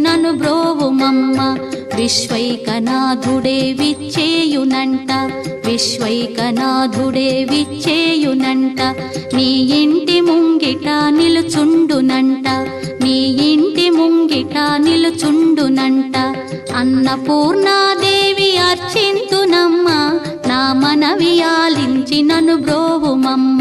నను బ్రోవుమమ్మ. విశ్వైకనాథుడే విచ్చేయునంట, విశ్వైకనాథుడే విచ్చేయునంట. నీ ఇంటి ముంగిట నిలుచుండునంట, నీ ఇంటి ముంగిట నిలుచుండునంట. అన్నపూర్ణాదేవి అర్చింతునమ్మ, నా మనవి ఆలించి నను బ్రోవుమమ్మ.